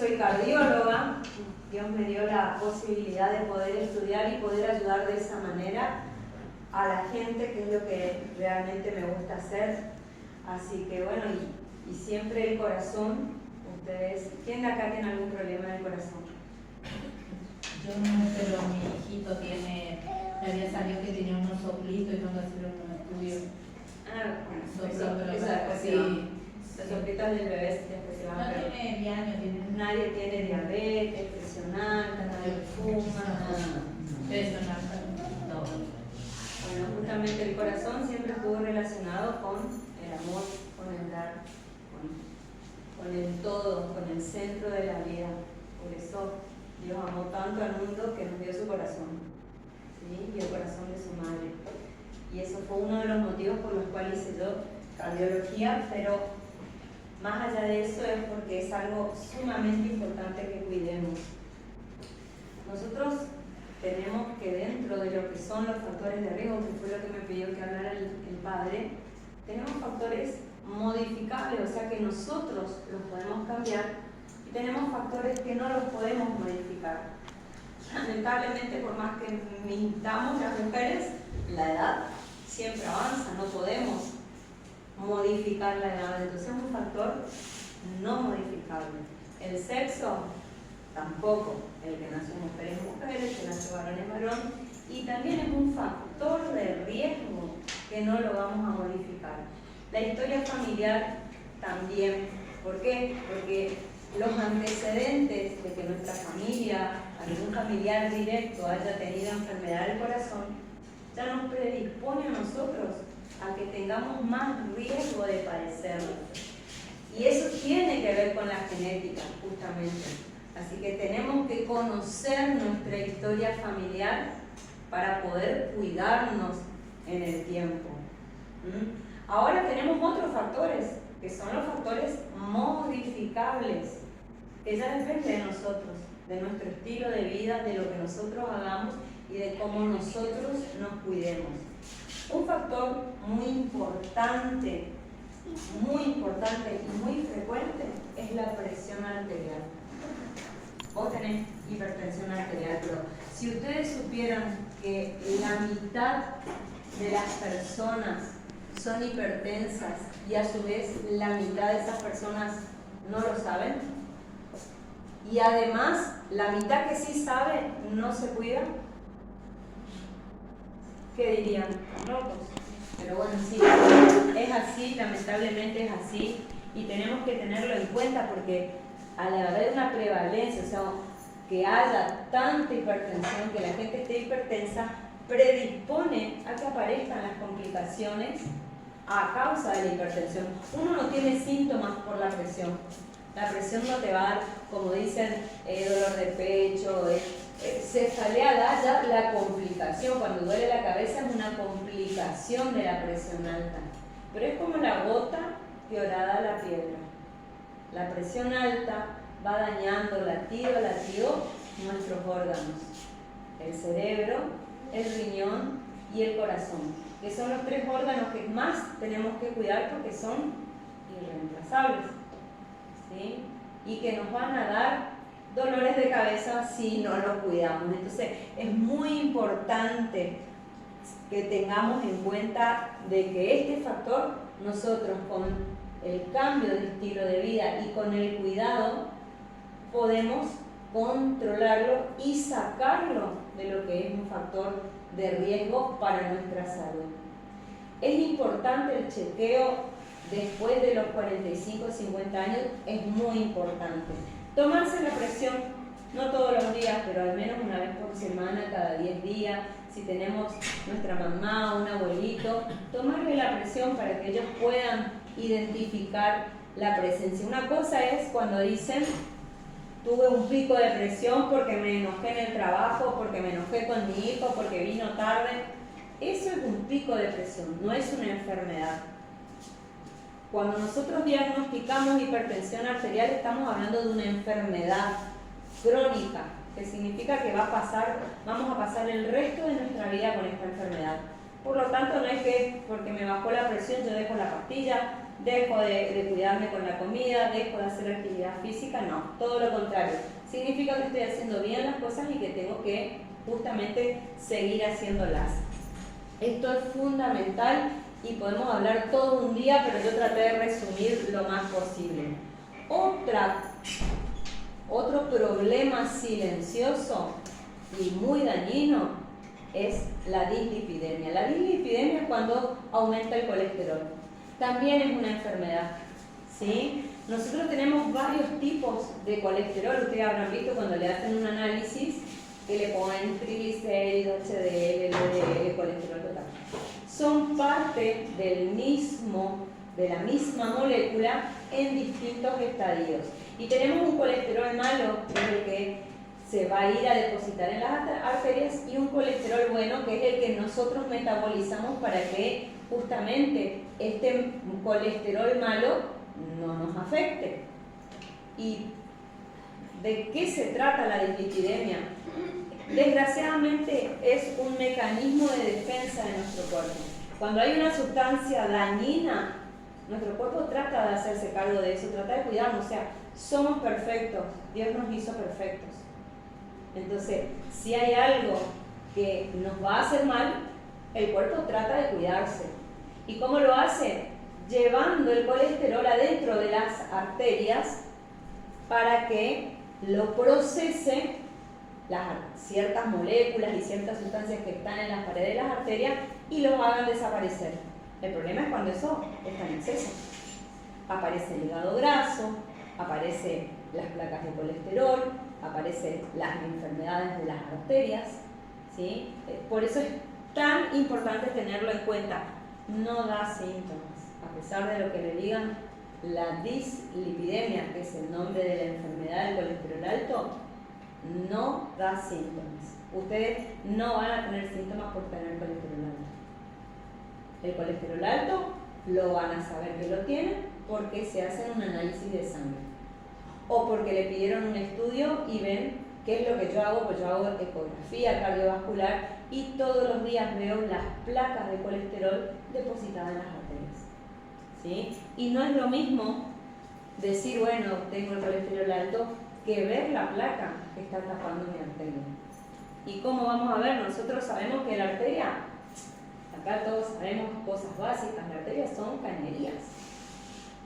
soy cardióloga, Dios me dio la posibilidad de poder estudiar y poder ayudar de esa manera a la gente, que es lo que realmente me gusta hacer. Así que bueno, y siempre el corazón, ustedes, ¿quién de acá tiene algún problema en el corazón? Yo no, pero mi hijito tiene, me había salido que tenía unos soplitos y tengo que hacer un estudio. Ah, bueno, Eso después sí. Los soplitos del bebé después se van a ver. No tiene diario, tiene. Nadie tiene diabetes, presión alta, nadie fuma. Presión alta, no. Bueno, justamente el corazón siempre estuvo relacionado con el amor, con el dar, con el todo, con el centro de la vida. Por eso Dios amó tanto al mundo que nos dio su corazón, ¿sí? Y el corazón de su madre. Y eso fue uno de los motivos por los cuales hice yo cardiología, pero más allá de eso es porque es algo sumamente importante que cuidemos. Nosotros tenemos que, dentro de lo que son los factores de riesgo, que fue lo que me pidió que hablara el padre, tenemos factores modificables, o sea que nosotros los podemos cambiar, y tenemos factores que no los podemos modificar. Lamentablemente, por más que mintamos las mujeres, la edad siempre avanza, no podemos modificar la edad, entonces es un factor no modificable. El sexo, tampoco, el que nació mujer es mujer, el que nació varón es varón, y también es un factor de riesgo que no lo vamos a modificar. La historia familiar también. ¿Por qué? Porque los antecedentes de que nuestra familia, algún familiar directo haya tenido enfermedad del corazón, ya nos predispone a nosotros a que tengamos más riesgo de padecerlo. Y eso tiene que ver con la genética, justamente. Así que tenemos que conocer nuestra historia familiar para poder cuidarnos en el tiempo. Ahora tenemos otros factores, que son los factores modificables, que ya depende de nosotros, de nuestro estilo de vida, de lo que nosotros hagamos y de cómo nosotros nos cuidemos. Un factor muy importante y muy frecuente es la presión arterial. Vos tenés hipertensión arterial, pero si ustedes supieran que la mitad de las personas son hipertensas y a su vez la mitad de esas personas no lo saben, y además la mitad que sí sabe no se cuida, ¿qué dirían? Locos. Pero bueno, sí, es así, lamentablemente es así, y tenemos que tenerlo en cuenta porque al haber una prevalencia, o sea, que haya tanta hipertensión, que la gente esté hipertensa, predispone a que aparezcan las complicaciones a causa de la hipertensión. Uno no tiene síntomas por la presión. La presión no te va a dar, como dicen, dolor de pecho, cefalea da ya la complicación. Cuando duele la cabeza es una complicación de la presión alta. Pero es como la gota que horada la piedra. La presión alta va dañando latido a latido nuestros órganos. El cerebro, el riñón y el corazón, que son los tres órganos que más tenemos que cuidar porque son irreemplazables, ¿sí? Y que nos van a dar dolores de cabeza si no los cuidamos. Entonces es muy importante que tengamos en cuenta de que este factor nosotros con el cambio de estilo de vida y con el cuidado podemos controlarlo y sacarlo de lo que es un factor de riesgo para nuestra salud. Es importante el chequeo después de los 45 o 50 años, es muy importante. Tomarse la presión, no todos los días, pero al menos una vez por semana, cada 10 días. Si tenemos nuestra mamá o un abuelito, tomarle la presión para que ellos puedan identificar la presencia. Una cosa es cuando dicen, tuve un pico de presión porque me enojé en el trabajo, porque me enojé con mi hijo, porque vino tarde. Eso es un pico de presión, no es una enfermedad. Cuando nosotros diagnosticamos hipertensión arterial estamos hablando de una enfermedad crónica, que significa que vamos a pasar el resto de nuestra vida con esta enfermedad. Por lo tanto, no es que porque me bajó la presión yo dejo la pastilla, dejo de cuidarme con la comida, dejo de hacer actividad física, no, todo lo contrario. Significa que estoy haciendo bien las cosas y que tengo que justamente seguir haciéndolas. Esto es fundamental y podemos hablar todo un día, pero yo traté de resumir lo más posible. Otro problema silencioso y muy dañino es la dislipidemia. La dislipidemia es cuando aumenta el colesterol. También es una enfermedad, ¿sí? Nosotros tenemos varios tipos de colesterol. Ustedes habrán visto cuando le hacen un análisis que le ponen triglicéridos, HDL, LDL, colesterol total. Son parte de la misma molécula en distintos estadios. Y tenemos un colesterol malo, que es el que se va a ir a depositar en las arterias, y un colesterol bueno, que es el que nosotros metabolizamos para que justamente este colesterol malo no nos afecte. ¿Y de qué se trata la dislipidemia? Desgraciadamente es un mecanismo de defensa de nuestro cuerpo. Cuando hay una sustancia dañina, nuestro cuerpo trata de hacerse cargo de eso, trata de cuidarnos. O sea, somos perfectos, Dios nos hizo perfectos. Entonces, si hay algo que nos va a hacer mal, el cuerpo trata de cuidarse. ¿Y cómo lo hace? Llevando el colesterol adentro de las arterias para que lo procese ciertas moléculas y ciertas sustancias que están en las paredes de las arterias y los hagan desaparecer. El problema es cuando eso está en exceso. Aparece el hígado graso, aparecen las placas de colesterol, aparecen las enfermedades de las arterias, ¿sí? Por eso es tan importante tenerlo en cuenta. No da síntomas, a pesar de lo que le digan. La dislipidemia, que es el nombre de la enfermedad del colesterol alto, no da síntomas. Ustedes no van a tener síntomas por tener colesterol alto. El colesterol alto lo van a saber que lo tienen porque se hacen un análisis de sangre o porque le pidieron un estudio y ven qué es lo que yo hago. Pues yo hago ecografía cardiovascular y todos los días veo las placas de colesterol depositadas en las arterias, ¿sí? Y no es lo mismo decir, bueno, tengo el colesterol alto, que ver la placa que está tapando mi arteria. ¿Y cómo vamos a ver? Nosotros sabemos que la arteria, acá todos sabemos cosas básicas, las arterias son cañerías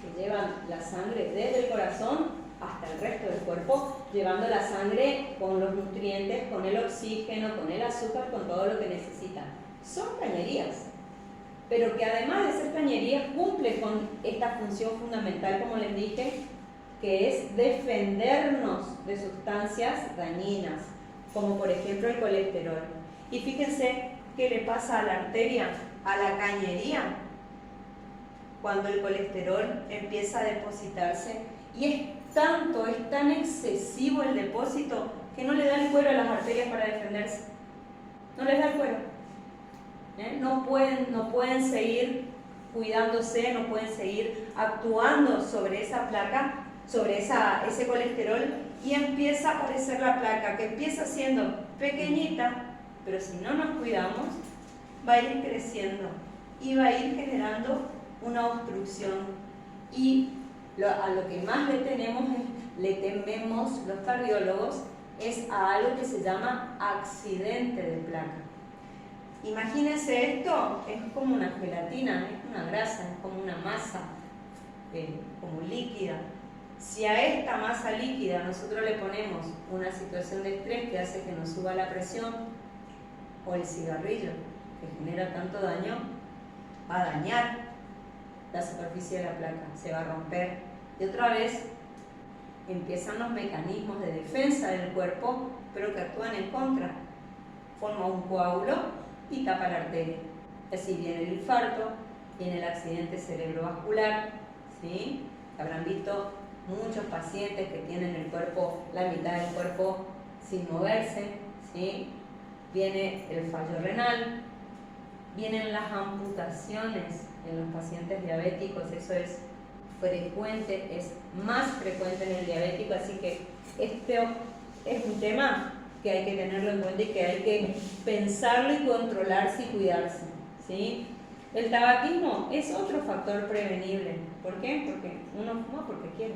que llevan la sangre desde el corazón hasta el resto del cuerpo, llevando la sangre con los nutrientes, con el oxígeno, con el azúcar, con todo lo que necesitan. Son cañerías, pero que además de ser cañerías cumple con esta función fundamental, como les dije, que es defendernos de sustancias dañinas, como por ejemplo el colesterol. Y fíjense qué le pasa a la arteria, a la cañería, cuando el colesterol empieza a depositarse, y es tan excesivo el depósito que no le da el cuero a las arterias para defenderse. No les da el cuero. No pueden seguir cuidándose, no pueden seguir actuando sobre esa placa, sobre ese colesterol, y empieza a aparecer la placa, que empieza siendo pequeñita, pero si no nos cuidamos, va a ir creciendo y va a ir generando una obstrucción. Y a lo que más le tememos los cardiólogos es a algo que se llama accidente de placa. Imagínense esto, es como una gelatina, es una grasa, es como una masa, como líquida. Si a esta masa líquida nosotros le ponemos una situación de estrés que hace que nos suba la presión, o el cigarrillo, que genera tanto daño, va a dañar la superficie de la placa, se va a romper. Y otra vez empiezan los mecanismos de defensa del cuerpo, pero que actúan en contra. Forma un coágulo y tapa la arteria. Así viene el infarto, viene el accidente cerebrovascular, ¿sí? Habrán visto muchos pacientes que tienen el cuerpo, la mitad del cuerpo sin moverse, ¿sí? Viene el fallo renal, vienen las amputaciones en los pacientes diabéticos. Eso es frecuente, es más frecuente en el diabético, así que este es un tema que hay que tenerlo en cuenta y que hay que pensarlo y controlarse y cuidarse, ¿sí? El tabaquismo es otro factor prevenible. ¿Por qué? Porque uno fuma porque quiere.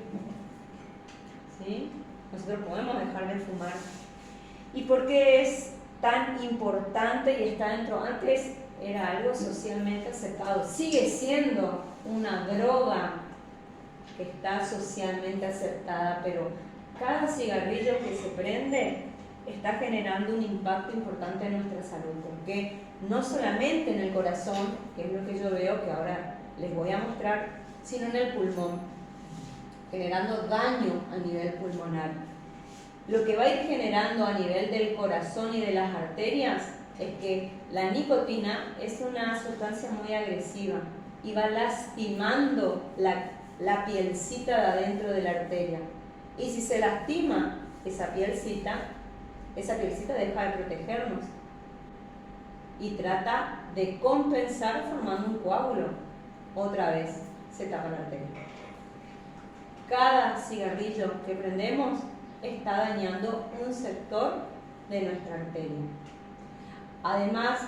¿Sí? Nosotros podemos dejar de fumar. ¿Y por qué es tan importante y está dentro? Antes era algo socialmente aceptado. Sigue siendo una droga que está socialmente aceptada, pero cada cigarrillo que se prende está generando un impacto importante en nuestra salud, porque no solamente en el corazón, que es lo que yo veo que ahora les voy a mostrar, sino en el pulmón, generando daño a nivel pulmonar. Lo que va a ir generando a nivel del corazón y de las arterias es que la nicotina es una sustancia muy agresiva y va lastimando la pielcita de adentro de la arteria. Y si se lastima esa pielcita deja de protegernos y trata de compensar formando un coágulo. Otra vez se tapa la arteria. Cada cigarrillo que prendemos está dañando un sector de nuestra arteria. Además,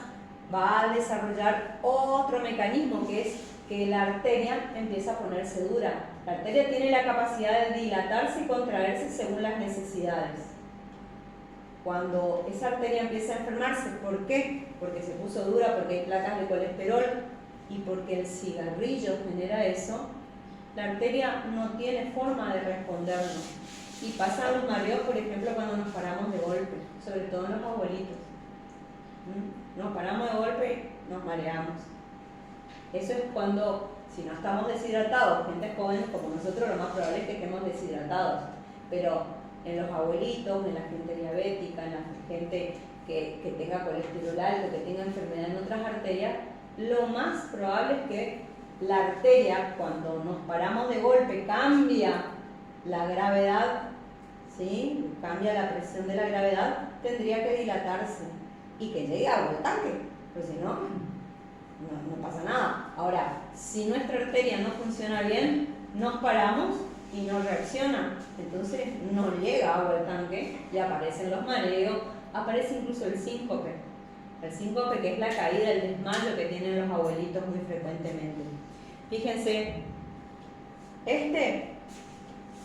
va a desarrollar otro mecanismo, que es que la arteria empieza a ponerse dura. La arteria tiene la capacidad de dilatarse y contraerse según las necesidades. Cuando esa arteria empieza a enfermarse, ¿por qué? Porque se puso dura, porque hay placas de colesterol y porque el cigarrillo genera eso, la arteria no tiene forma de respondernos. Y pasan los mareos, por ejemplo, cuando nos paramos de golpe, sobre todo en los abuelitos. Nos paramos de golpe, nos mareamos. Eso es cuando, si no estamos deshidratados, gente joven como nosotros, lo más probable es que estemos deshidratados. Pero en los abuelitos, en la gente diabética, en la gente que tenga colesterol alto, que tenga enfermedad en otras arterias, lo más probable es que la arteria, cuando nos paramos de golpe, cambia la gravedad, ¿sí? Cambia la presión de la gravedad, tendría que dilatarse y que llegue a agua al tanque, pues si no, no pasa nada. Ahora, si nuestra arteria no funciona bien, nos paramos y no reacciona, entonces no llega agua al tanque y aparecen los mareos, aparece incluso el síncope. El síncope, que es la caída, el desmayo que tienen los abuelitos muy frecuentemente. Fíjense, este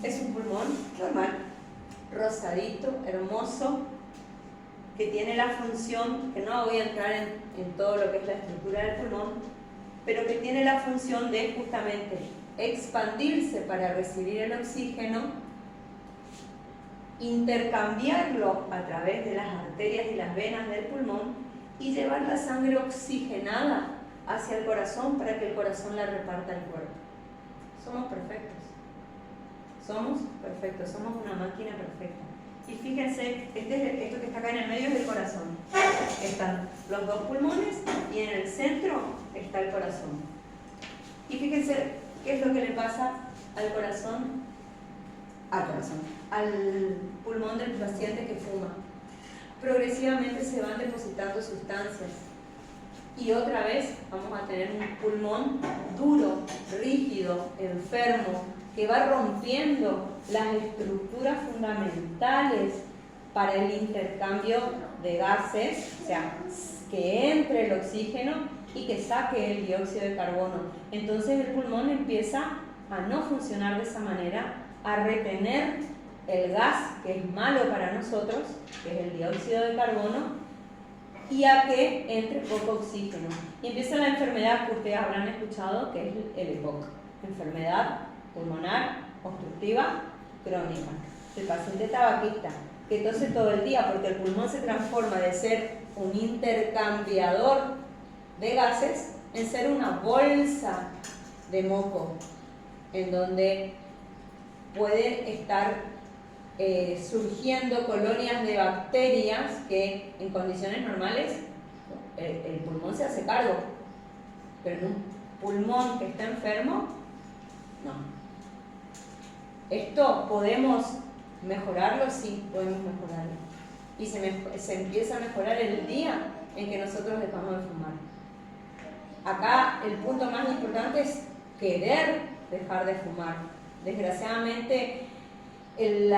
es un pulmón normal, rosadito, hermoso, que tiene la función, que no voy a entrar en todo lo que es la estructura del pulmón, pero que tiene la función de justamente expandirse para recibir el oxígeno, intercambiarlo a través de las arterias y las venas del pulmón y llevar la sangre oxigenada hacia el corazón para que el corazón la reparta al cuerpo. Somos perfectos, somos una máquina perfecta. Y fíjense, esto que está acá en el medio es el corazón. Están los dos pulmones y en el centro está el corazón. Y fíjense qué es lo que le pasa al pulmón del paciente que fuma. Progresivamente se van depositando sustancias y otra vez vamos a tener un pulmón duro, rígido, enfermo, que va rompiendo las estructuras fundamentales para el intercambio de gases, o sea, que entre el oxígeno y que saque el dióxido de carbono. Entonces el pulmón empieza a no funcionar de esa manera, a retener el gas que es malo para nosotros, que es el dióxido de carbono, y a que entre poco oxígeno. Y empieza la enfermedad que ustedes habrán escuchado, que es el EPOC, enfermedad pulmonar obstructiva crónica. El paciente tabaquista, que tose todo el día porque el pulmón se transforma de ser un intercambiador de gases en ser una bolsa de moco, en donde pueden estar surgiendo colonias de bacterias que en condiciones normales el pulmón se hace cargo, pero en un pulmón que está enfermo, no. ¿Esto podemos mejorarlo? Sí, podemos mejorarlo. Y se empieza a mejorar el día en que nosotros dejamos de fumar. Acá el punto más importante es querer dejar de fumar. Desgraciadamente, el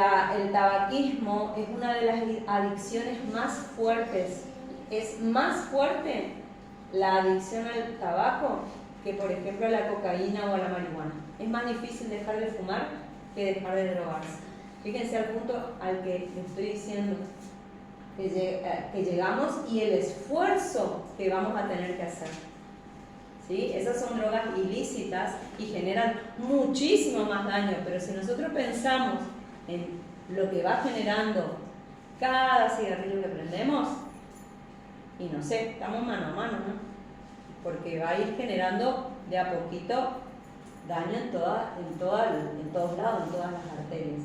tabaquismo es una de las adicciones más fuertes. Es más fuerte la adicción al tabaco que, por ejemplo, a la cocaína o a la marihuana. Es más difícil dejar de fumar que dejar de drogarse. Fíjense al punto al que les estoy diciendo que llegamos y el esfuerzo que vamos a tener que hacer. ¿Sí? Esas son drogas ilícitas y generan muchísimo más daño, pero si nosotros pensamos en lo que va generando cada cigarrillo que prendemos, y no sé, estamos mano a mano, ¿no? Porque va a ir generando de a poquito daño en todos lados, en todas las arterias.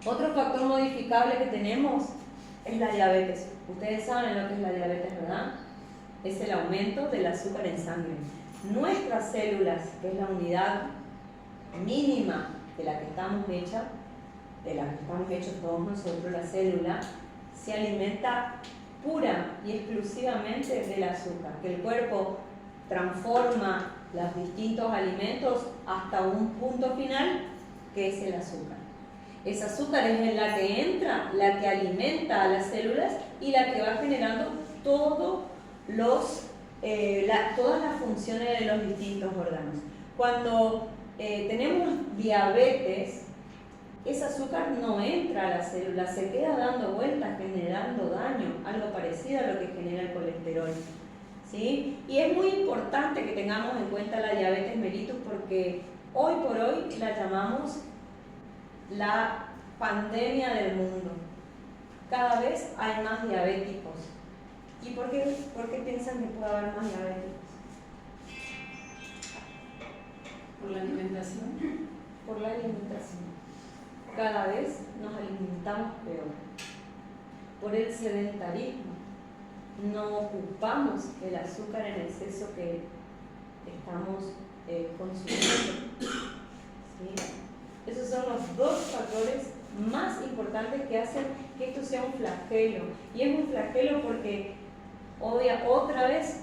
Otro factor modificable que tenemos es la diabetes. Ustedes saben lo que es la diabetes, ¿verdad? Es el aumento del azúcar en sangre. Nuestras células, que es la unidad mínima de la que estamos hechos todos nosotros, la célula, se alimenta pura y exclusivamente del azúcar, que el cuerpo transforma los distintos alimentos hasta un punto final, que es el azúcar. Ese azúcar es la que entra, la que alimenta a las células y la que va generando todas las funciones de los distintos órganos. Cuando tenemos diabetes, ese azúcar no entra a la célula, se queda dando vueltas, generando daño, algo parecido a lo que genera el colesterol. ¿Sí? Y es muy importante que tengamos en cuenta la diabetes mellitus porque hoy por hoy la llamamos la pandemia del mundo. Cada vez hay más diabéticos. ¿Y por qué piensan que puede haber más diabéticos? ¿Por la alimentación? Por la alimentación. Cada vez nos alimentamos peor. Por el sedentarismo. No ocupamos el azúcar en exceso que estamos consumiendo. ¿Sí? Esos son los dos factores más importantes que hacen que esto sea un flagelo. Y es un flagelo porque otra vez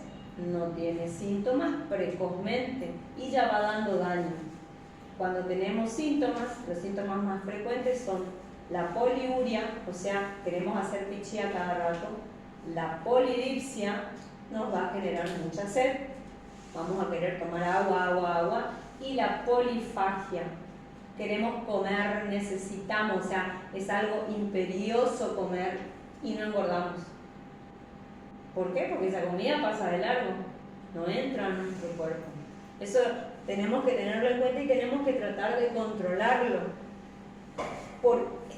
no tiene síntomas precozmente y ya va dando daño. Cuando tenemos síntomas, los síntomas más frecuentes son la poliuria, o sea, queremos hacer pichí a cada rato. La polidipsia nos va a generar mucha sed, vamos a querer tomar agua, y la polifagia, queremos comer, necesitamos, o sea, es algo imperioso comer y no engordamos. ¿Por qué? Porque esa comida pasa de largo, no entra en nuestro cuerpo. Eso tenemos que tenerlo en cuenta y tenemos que tratar de controlarlo.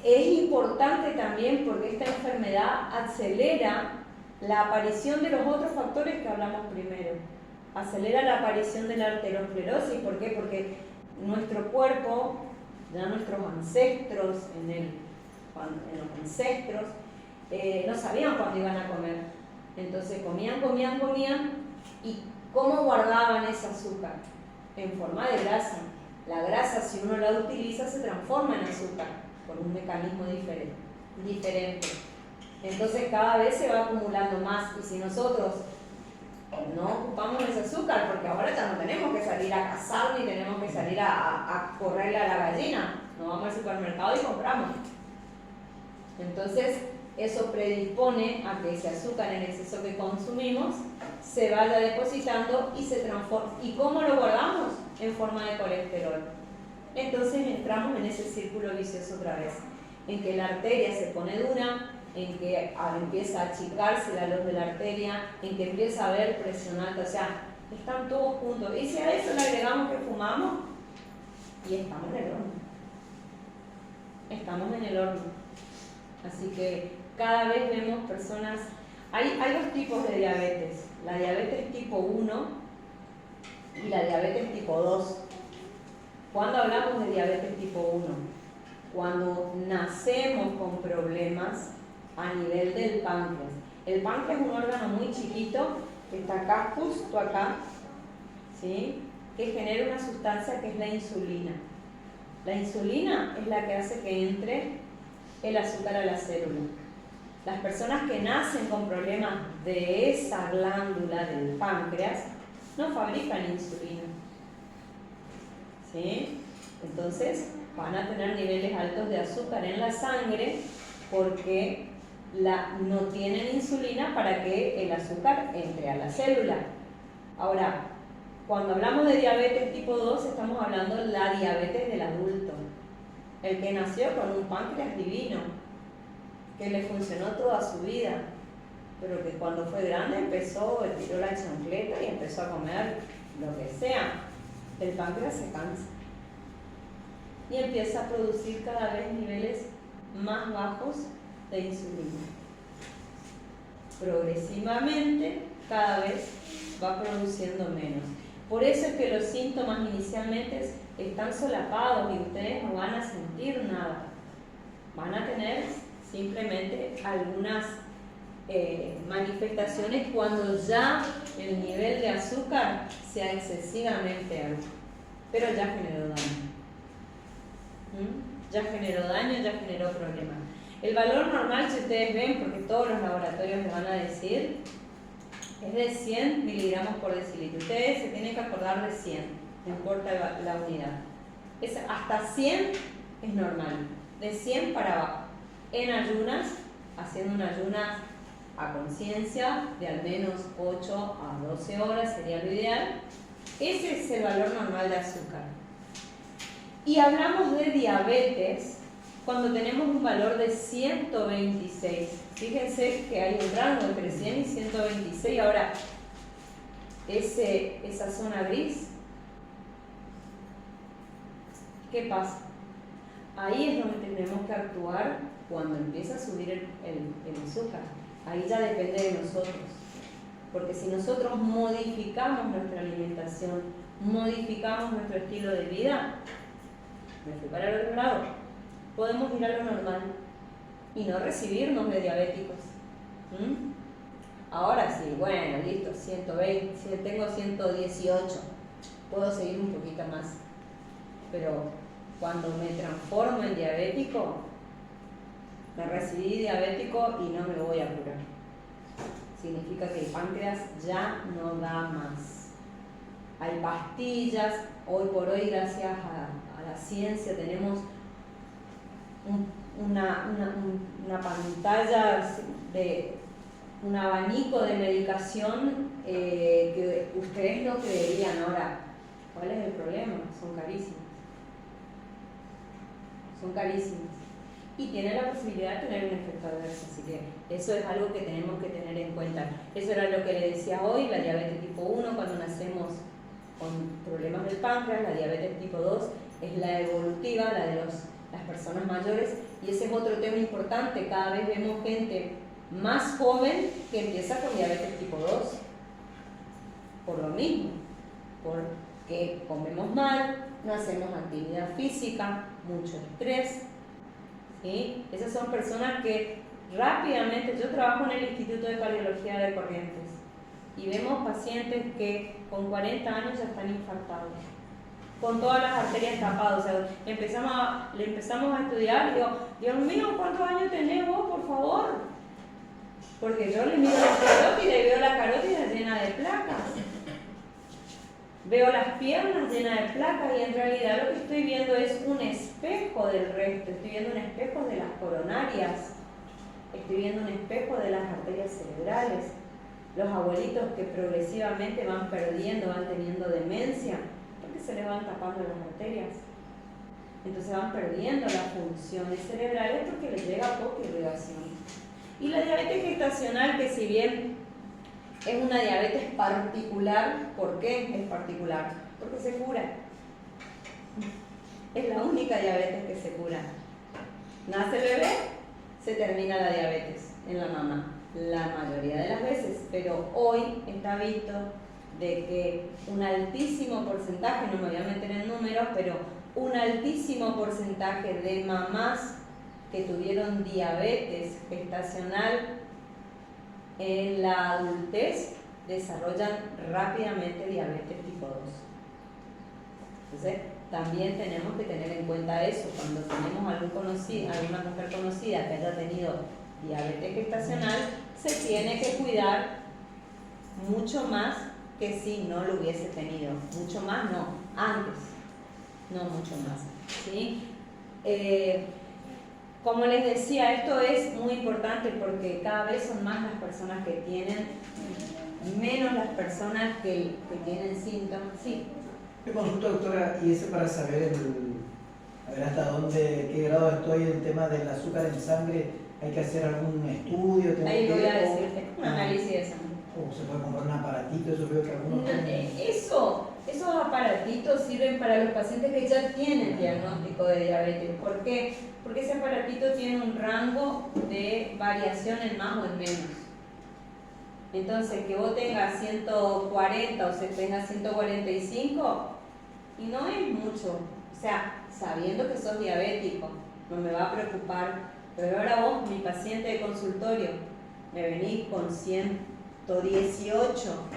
Es importante también porque esta enfermedad acelera la aparición de los otros factores que hablamos primero. Acelera la aparición de la arteriosclerosis. ¿Por qué? Porque nuestro cuerpo, ya nuestros ancestros, los ancestros, no sabían cuándo iban a comer. Entonces comían y ¿cómo guardaban ese azúcar? En forma de grasa. La grasa, si uno la utiliza, se transforma en azúcar por un mecanismo diferente. Entonces cada vez se va acumulando más y si nosotros no ocupamos ese azúcar, porque ahora ya no tenemos que salir a cazar ni tenemos que salir a correrle a la gallina, nos vamos al supermercado y compramos. Entonces eso predispone a que ese azúcar en exceso que consumimos se vaya depositando y se transforma. ¿Y cómo lo guardamos? En forma de colesterol. Entonces entramos en ese círculo vicioso otra vez, en que la arteria se pone dura, en que empieza a achicarse la luz de la arteria, en que empieza a haber presión alta, o sea, están todos juntos. Y si a eso le agregamos que fumamos, y estamos en el horno. Estamos en el horno. Así que cada vez vemos personas, hay dos tipos de diabetes, la diabetes tipo 1 y la diabetes tipo 2. ¿Cuándo hablamos de diabetes tipo 1? Cuando nacemos con problemas a nivel del páncreas. El páncreas es un órgano muy chiquito que está acá, justo acá, ¿sí? Que genera una sustancia que es la insulina. La insulina es la que hace que entre el azúcar a la célula. Las personas que nacen con problemas de esa glándula del páncreas no fabrican insulina, ¿sí? Entonces van a tener niveles altos de azúcar en la sangre porque no tienen insulina para que el azúcar entre a la célula. Ahora, cuando hablamos de diabetes tipo 2, estamos hablando de la diabetes del adulto. El que nació con un páncreas divino, que le funcionó toda su vida, pero que cuando fue grande tiró la chancleta y empezó a comer lo que sea. El páncreas se cansa y empieza a producir cada vez niveles más bajos de insulina. Progresivamente, cada vez va produciendo menos. Por eso es que los síntomas inicialmente están solapados y ustedes no van a sentir nada. Van a tener simplemente algunas manifestaciones cuando ya el nivel de azúcar sea excesivamente alto. Pero ya generó daño. Ya generó daño, ya generó problemas. El valor normal, si ustedes ven, porque todos los laboratorios les van a decir, es de 100 miligramos por decilitro. Ustedes se tienen que acordar de 100, no importa la unidad. Hasta 100 es normal, de 100 para abajo. En ayunas, haciendo un ayunas a conciencia de al menos 8 a 12 horas sería lo ideal. Ese es el valor normal de azúcar. Y hablamos de diabetes cuando tenemos un valor de 126. Fíjense que hay un rango entre 100 y 126. Ahora, esa zona gris, ¿qué pasa? Ahí es donde tenemos que actuar cuando empieza a subir el azúcar. Ahí ya depende de nosotros. Porque si nosotros modificamos nuestra alimentación, modificamos nuestro estilo de vida, me fui para el otro lado, podemos ir a lo normal y no recibirnos de diabéticos. Ahora sí, bueno, listo, 120, tengo 118, puedo seguir un poquito más. Pero cuando me transformo en diabético, me recibí diabético y no me voy a curar. Significa que el páncreas ya no da más. Hay pastillas, hoy por hoy gracias a la ciencia tenemos una pantalla de un abanico de medicación que ustedes no creerían. Ahora, ¿cuál es el problema? Son carísimas. Son carísimas. Y tienen la posibilidad de tener un efecto adverso, así que eso es algo que tenemos que tener en cuenta. Eso era lo que le decía hoy, la diabetes tipo 1 cuando nacemos con problemas del páncreas, la diabetes tipo 2 es la evolutiva, la de las personas mayores, y ese es otro tema importante. Cada vez vemos gente más joven que empieza con diabetes tipo 2 por lo mismo, porque comemos mal, no hacemos actividad física, mucho estrés, ¿sí? Esas son personas que rápidamente, yo trabajo en el Instituto de Cardiología de Corrientes y vemos pacientes que con 40 años ya están infartados, con todas las arterias tapadas. O sea, le empezamos a estudiar y digo, Dios mío, ¿cuántos años tenés vos, por favor? Porque yo le miro la carótida y veo la carótida llena de placas. Veo las piernas llenas de placas y en realidad lo que estoy viendo es un espejo del resto. Estoy viendo un espejo de las coronarias. Estoy viendo un espejo de las arterias cerebrales. Los abuelitos que progresivamente van perdiendo, van teniendo demencia, porque se les van tapando las arterias. Entonces van perdiendo las funciones cerebrales porque les llega poca irrigación. Y la diabetes gestacional, que si bien es una diabetes particular, ¿por qué es particular? Porque se cura. Es la única diabetes que se cura. Nace el bebé, se termina la diabetes en la mamá, la mayoría de las veces, pero hoy está visto de que un altísimo porcentaje, no me voy a meter en números, pero un altísimo porcentaje de mamás que tuvieron diabetes gestacional en la adultez desarrollan rápidamente diabetes tipo 2. Entonces, también tenemos que tener en cuenta eso. Cuando tenemos alguna mujer conocida que haya tenido diabetes gestacional, se tiene que cuidar mucho más que si no lo hubiese tenido. Mucho más, no, antes, no mucho más, ¿sí? Como les decía, esto es muy importante porque cada vez son más las personas que tienen, menos las personas que tienen síntomas. Sí. Me consulta, doctora, y eso para saber a ver hasta dónde, qué grado estoy en el tema del azúcar en sangre. ¿Hay que hacer algún estudio? Ahí voy a decirte, un análisis de sangre. ¿O se puede comprar un aparatito? Eso veo que algunos Esos aparatitos sirven para los pacientes que ya tienen diagnóstico de diabetes. ¿Por qué? Porque ese aparatito tiene un rango de variación en más o en menos. Entonces, que vos tengas 140 o se tenga 145, y no es mucho. O sea, sabiendo que sos diabético, no me va a preocupar. Pero ahora vos, mi paciente de consultorio, me venís con 118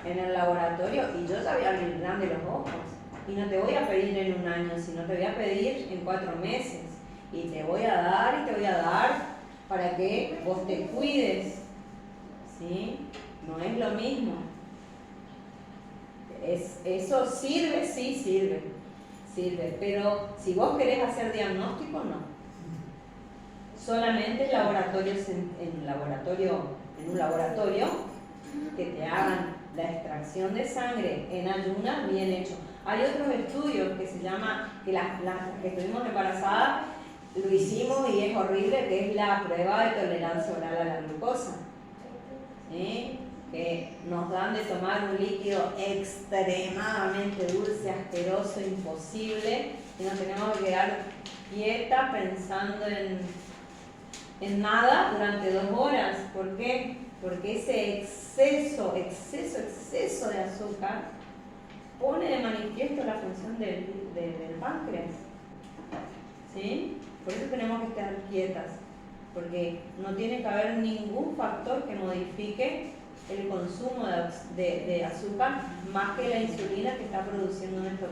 en el laboratorio y yo ya voy a abrir grande los ojos. Y no te voy a pedir en un año, sino te voy a pedir en 4 meses. Y te voy a dar y te voy a dar para que vos te cuides. ¿Sí? No es lo mismo. ¿Eso sirve? Sí, sirve. Pero si vos querés hacer diagnóstico, no. Solamente laboratorios en un laboratorio que te hagan la extracción de sangre en ayunas bien hecho. Hay otros estudios que se llama, que las que estuvimos embarazadas lo hicimos y es horrible, que es la prueba de tolerancia oral a la glucosa. ¿Sí? Que nos dan de tomar un líquido extremadamente dulce, asqueroso, imposible, y nos tenemos que quedar quieta pensando en nada durante 2 horas. ¿Por qué? Porque ese exceso de azúcar pone de manifiesto la función del páncreas. ¿Sí? Por eso tenemos que estar quietas, porque no tiene que haber ningún factor que modifique el consumo de azúcar más que la insulina que está produciendo nuestro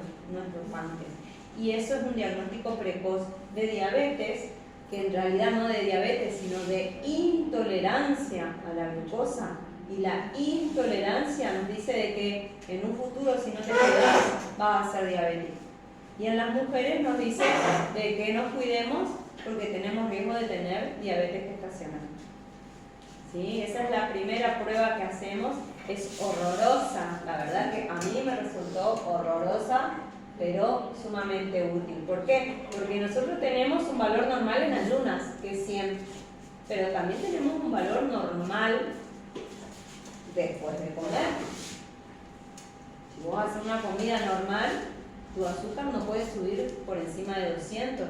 páncreas. Y eso es un diagnóstico precoz de diabetes, que en realidad no de diabetes, sino de intolerancia a la glucosa. Y la intolerancia nos dice de que en un futuro, si no te cuidas, vas a ser diabético. Y en las mujeres nos dice de que nos cuidemos porque tenemos riesgo de tener diabetes gestacional. ¿Sí? Esa es la primera prueba que hacemos. Es horrorosa, la verdad que a mí me resultó horrorosa, pero sumamente útil. ¿Por qué? Porque nosotros tenemos un valor normal en ayunas, que es 100, pero también tenemos un valor normal después de comer. Si vos haces una comida normal, tu azúcar no puede subir por encima de 200.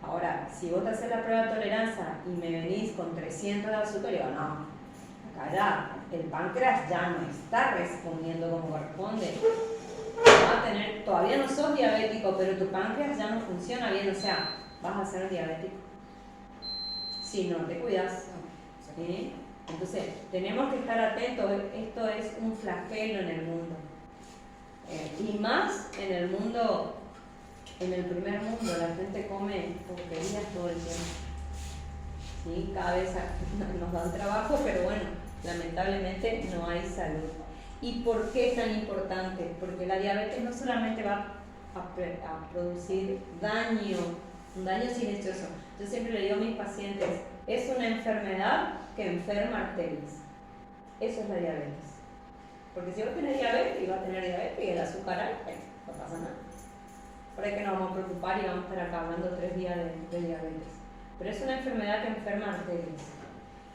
Ahora, si vos te haces la prueba de tolerancia y me venís con 300 de azúcar, digo, no, acá ya el páncreas ya no está respondiendo como corresponde. Vas a tener, todavía no sos diabético, pero tu páncreas ya no funciona bien, o sea, vas a ser diabético si no te cuidas. ¿Sí? Entonces, tenemos que estar atentos. Esto es un flagelo en el mundo, y más en el mundo, en el primer mundo. La gente come porquerías todo el tiempo. ¿Sí? Cada vez nos dan trabajo, pero bueno, lamentablemente no hay salud. ¿Y por qué es tan importante? Porque la diabetes no solamente va a producir daño, un daño silencioso. Yo siempre le digo a mis pacientes, es una enfermedad que enferma arterias. Eso es la diabetes. Porque si vos tenés diabetes, y vas a tener diabetes y el azúcar alta, no pasa nada. Por ahí que nos vamos a preocupar y vamos a estar acá hablando 3 días de diabetes. Pero es una enfermedad que enferma arterias.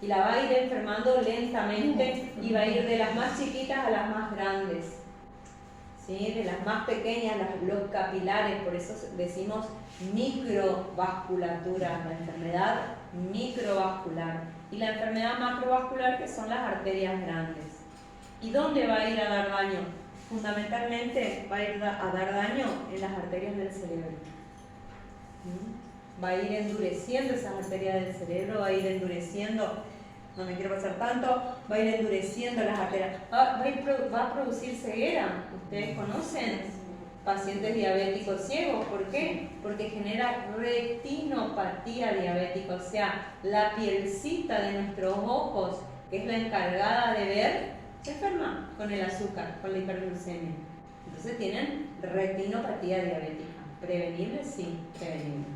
Y la va a ir enfermando lentamente y va a ir de las más chiquitas a las más grandes. ¿Sí? De las más pequeñas, los capilares, por eso decimos microvasculatura, la enfermedad microvascular. Y la enfermedad macrovascular, que son las arterias grandes. ¿Y dónde va a ir a dar daño? Fundamentalmente va a ir a dar daño en las arterias del cerebro. Va a ir endureciendo esas arterias del cerebro, va a ir endureciendo, no me quiero pasar tanto, va a ir endureciendo las arterias, va a producir ceguera. Ustedes conocen pacientes diabéticos ciegos. ¿Por qué? Porque genera retinopatía diabética, o sea, la pielcita de nuestros ojos, que es la encargada de ver, se enferma con el azúcar, con la hiperglucemia. Entonces tienen retinopatía diabética. ¿Prevenible? Sí, prevenible.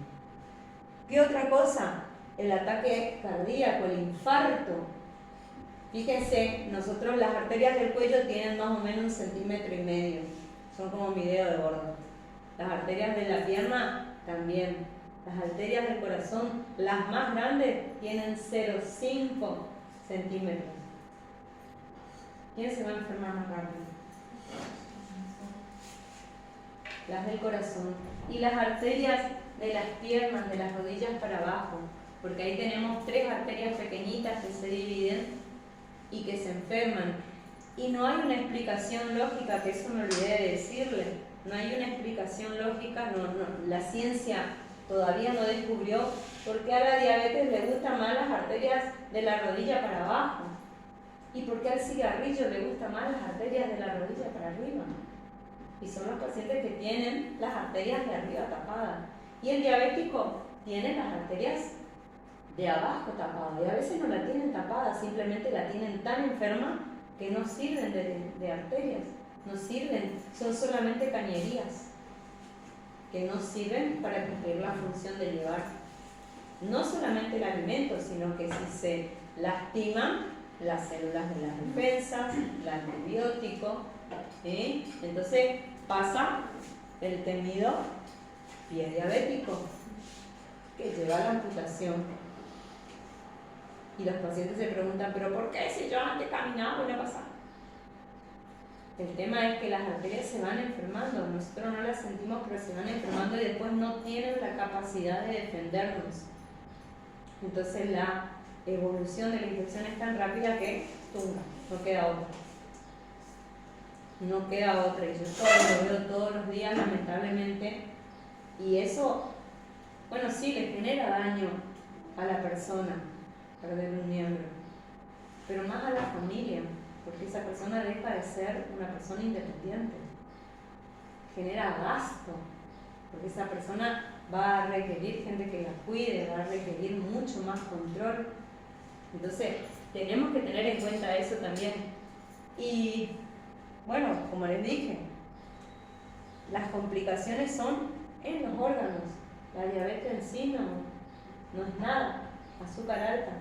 ¿Qué otra cosa? El ataque cardíaco, el infarto. Fíjense, nosotros las arterias del cuello tienen más o menos 1,5 centímetros. Son como mi dedo de gordo. Las arterias de la pierna también. Las arterias del corazón, las más grandes, tienen 0,5 centímetros. ¿Quién se va a enfermar más rápido? Las del corazón. Y las arterias de las piernas, de las rodillas para abajo. Porque ahí tenemos 3 arterias pequeñitas que se dividen y que se enferman. Y no hay una explicación lógica, que eso me olvidé de decirle. No hay una explicación lógica, la ciencia todavía no descubrió por qué a la diabetes le gustan más las arterias de la rodilla para abajo. ¿Y por qué al cigarrillo le gustan más las arterias de la rodilla para arriba? Y son los pacientes que tienen las arterias de arriba tapadas. Y el diabético tiene las arterias de abajo tapadas. Y a veces no la tienen tapada, simplemente la tienen tan enferma que no sirven de arterias. No sirven, son solamente cañerías que no sirven para cumplir la función de llevar no solamente el alimento, sino que si se lastiman las células de las defensas, el antibiótico, entonces pasa el temido pie diabético que lleva a la amputación. Y los pacientes se preguntan, ¿pero por qué si yo antes caminaba y no pasaba? El tema es que las arterias se van enfermando, nosotros no las sentimos, pero se van enfermando y después no tienen la capacidad de defendernos. Entonces la evolución de la infección es tan rápida que tunga, no queda otra. No queda otra, y yo esto lo veo todos los días, lamentablemente, y eso, bueno, sí, le genera daño a la persona, perder un miembro, pero más a la familia, porque esa persona deja de ser una persona independiente, genera gasto, porque esa persona va a requerir gente que la cuide, va a requerir mucho más control. Entonces, tenemos que tener en cuenta eso también. Y, bueno, como les dije, las complicaciones son en los órganos. La diabetes en sí no es nada, azúcar alta.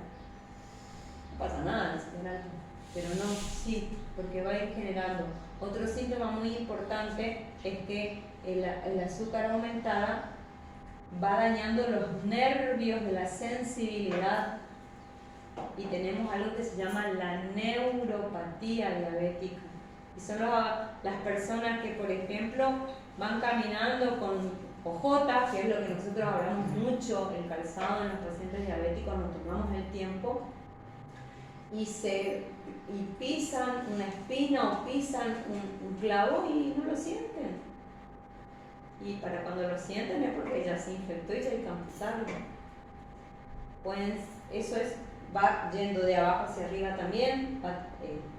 No pasa nada el azúcar alta, pero no, sí, porque va a ir generando. Otro síntoma muy importante es que el azúcar aumentada va dañando los nervios de la sensibilidad y tenemos algo que se llama la neuropatía diabética. Y son las personas que, por ejemplo, van caminando con ojotas, que es lo que nosotros hablamos mucho, el calzado en los pacientes diabéticos, nos tomamos el tiempo, y pisan una espina o pisan un clavo y no lo sienten. Y para cuando lo sienten es porque ya se infectó y ya hay que amputarlo. Pues eso va yendo de abajo hacia arriba también, va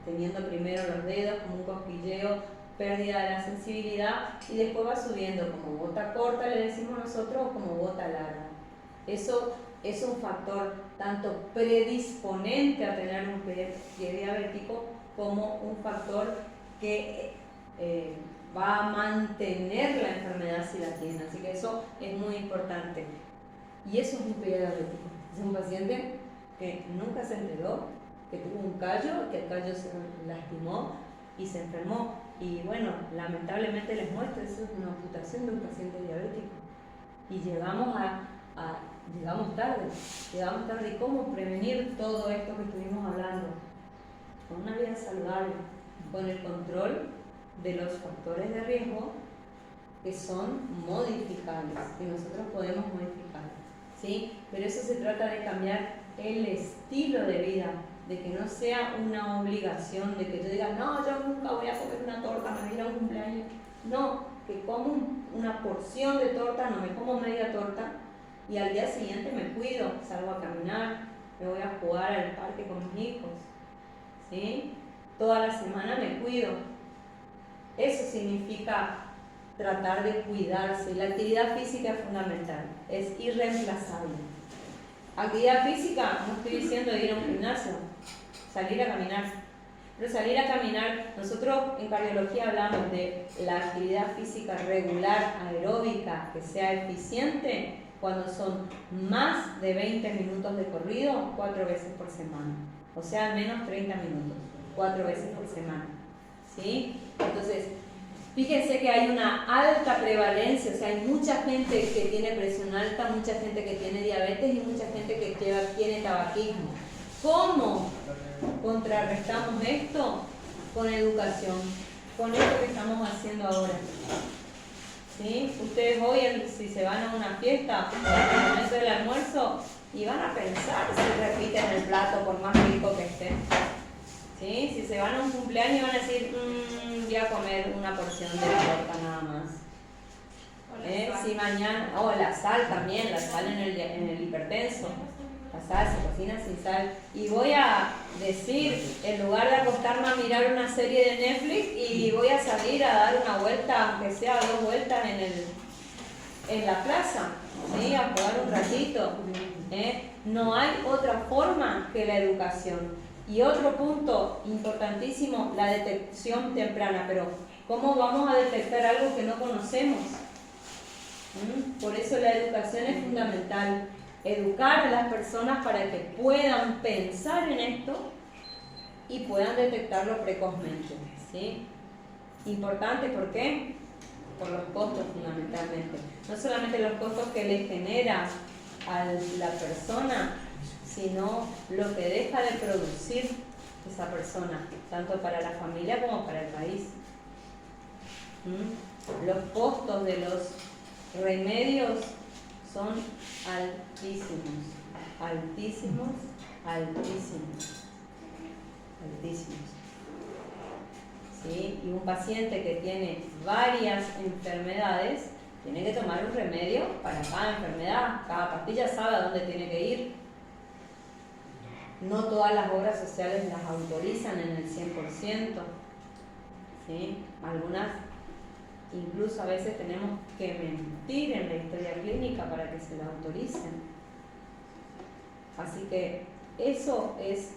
teniendo primero los dedos como un cosquilleo, pérdida de la sensibilidad, y después va subiendo como bota corta, le decimos nosotros, o como bota larga. Eso es un factor tanto predisponente a tener un pie diabético como un factor que va a mantener la enfermedad si la tiene. Así que eso es muy importante. Y eso es un pie diabético. Es un paciente que nunca se enteró, que tuvo un callo, que el callo se lastimó y se enfermó. Y bueno, lamentablemente les muestro, eso es una amputación de un paciente diabético. Y llegamos tarde. ¿Y cómo prevenir todo esto que estuvimos hablando? Con una vida saludable, con el control de los factores de riesgo que son modificables, que nosotros podemos modificar, ¿sí? Pero eso se trata de cambiar el estilo de vida, de que no sea una obligación, de que yo diga, no, yo nunca voy a comer una torta, me voy a un cumpleaños. No, que como una porción de torta, no me como media torta, y al día siguiente me cuido, salgo a caminar, me voy a jugar al parque con mis hijos, ¿sí? Toda la semana me cuido. Eso significa tratar de cuidarse. La actividad física es fundamental, es irreemplazable. Actividad física, no estoy diciendo ir a un gimnasio, salir a caminar. Pero salir a caminar, nosotros en cardiología hablamos de la actividad física regular, aeróbica, que sea eficiente, cuando son más de 20 minutos de corrido, 4 veces por semana. O sea, al menos 30 minutos, 4 veces por semana. ¿Sí? Entonces, fíjense que hay una alta prevalencia, o sea, hay mucha gente que tiene presión alta, mucha gente que tiene diabetes y mucha gente que tiene tabaquismo. ¿Cómo contrarrestamos esto? Con educación, con esto que estamos haciendo ahora. ¿Sí? Ustedes hoy, si se van a una fiesta, en el momento del almuerzo, y van a pensar si repiten el plato por más rico que esté. ¿Sí? Si se van a un cumpleaños van a decir, voy a comer una porción de torta nada más. Si mañana, la sal también, la sal en el hipertenso. La sal se cocina sin sal. Y voy a decir, en lugar de acostarme a mirar una serie de Netflix, y voy a salir a dar una vuelta, aunque sea 2 vueltas en la plaza, ¿sí? A jugar un ratito. No hay otra forma que la educación. Y otro punto importantísimo, la detección temprana. Pero ¿cómo vamos a detectar algo que no conocemos? Por eso la educación es fundamental. Educar a las personas para que puedan pensar en esto y puedan detectarlo precozmente. ¿Sí? Importante, ¿por qué? Por los costos fundamentalmente. No solamente los costos que le genera a la persona, sino lo que deja de producir esa persona, tanto para la familia como para el país. Los costos de los remedios son altísimos, altísimos, altísimos, altísimos. ¿Sí? Y un paciente que tiene varias enfermedades tiene que tomar un remedio para cada enfermedad. Cada pastilla sabe a dónde tiene que ir. No todas las obras sociales las autorizan en el 100%. ¿Sí? Algunas, incluso a veces tenemos que mentir en la historia clínica para que se la autoricen. Así que eso es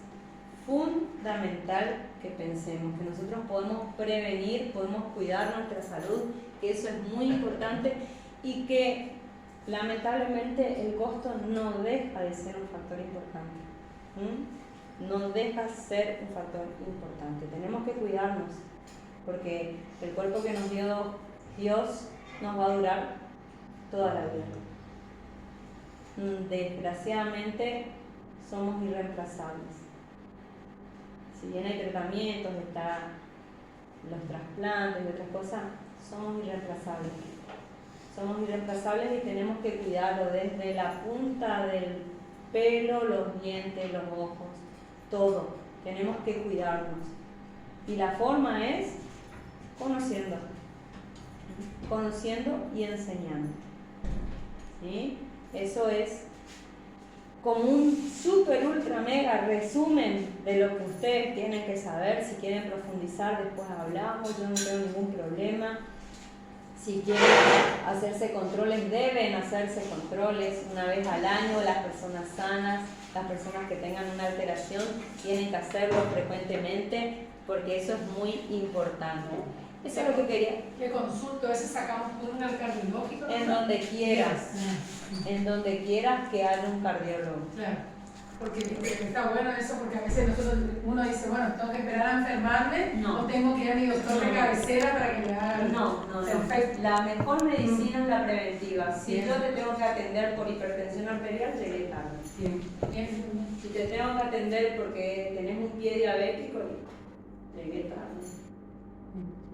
fundamental que pensemos, que nosotros podemos prevenir, podemos cuidar nuestra salud, que eso es muy importante y que lamentablemente el costo no deja de ser un factor importante. No deja de ser un factor importante. Tenemos que cuidarnos porque el cuerpo que nos dio Dios nos va a durar toda la vida. Desgraciadamente somos irreemplazables. Si bien hay tratamientos, están los trasplantes y otras cosas, somos irreemplazables. Somos irreemplazables y tenemos que cuidarlo desde la punta del pelo, los dientes, los ojos, todo. Tenemos que cuidarnos. Y la forma es conociendo y enseñando. ¿Sí? Eso es como un super ultra mega resumen de lo que ustedes tienen que saber. Si quieren profundizar, después hablamos, yo no tengo ningún problema. Si quieren hacerse controles, deben hacerse controles una vez al año. Las personas sanas, las personas que tengan una alteración, tienen que hacerlo frecuentemente porque eso es muy importante. Eso es lo que quería. ¿Qué consulto? ¿Ese sacamos por un cardiológico? En donde quieras. En donde quieras que haya un cardiólogo. Claro. Porque está bueno eso, porque a veces uno dice, bueno, tengo que esperar a enfermarme, no tengo que ir a mi doctor de cabecera para que me haga. No. La mejor medicina es la preventiva. Si Bien. yo te tengo que atender por hipertensión arterial, llegué tarde. Bien. Si te tengo que atender porque tenés un pie diabético, llegué tarde.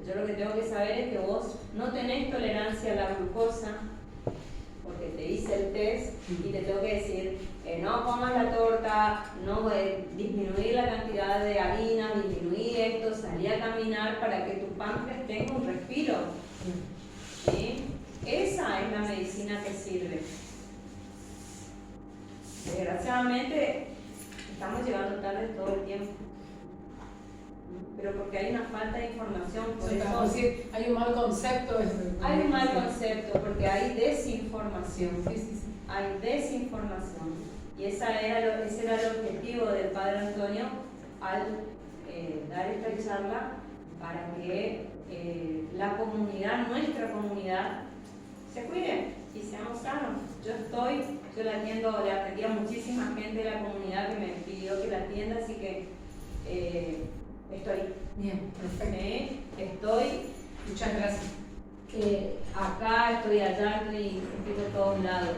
Yo lo que tengo que saber es que vos no tenés tolerancia a la glucosa, porque te hice el test y te tengo que decir, no comas la torta, no disminuir la cantidad de harina, disminuir esto, salir a caminar para que tu páncreas tenga un respiro. ¿Sí? Esa es la medicina que sirve. Desgraciadamente estamos llegando tarde todo el tiempo, pero porque hay una falta de información. Por eso, decir, hay un mal concepto. hay un mal concepto porque hay desinformación. Sí. Hay desinformación. Y ese era el objetivo del Padre Antonio al dar esta charla para que la comunidad, nuestra comunidad, se cuide y seamos sanos. yo la atiendo, le atendí a muchísima gente de la comunidad que me pidió que la atienda, así que estoy. Bien, perfecto. ¿Sí? Estoy Muchas gracias. acá, estoy allá, estoy por todos lados.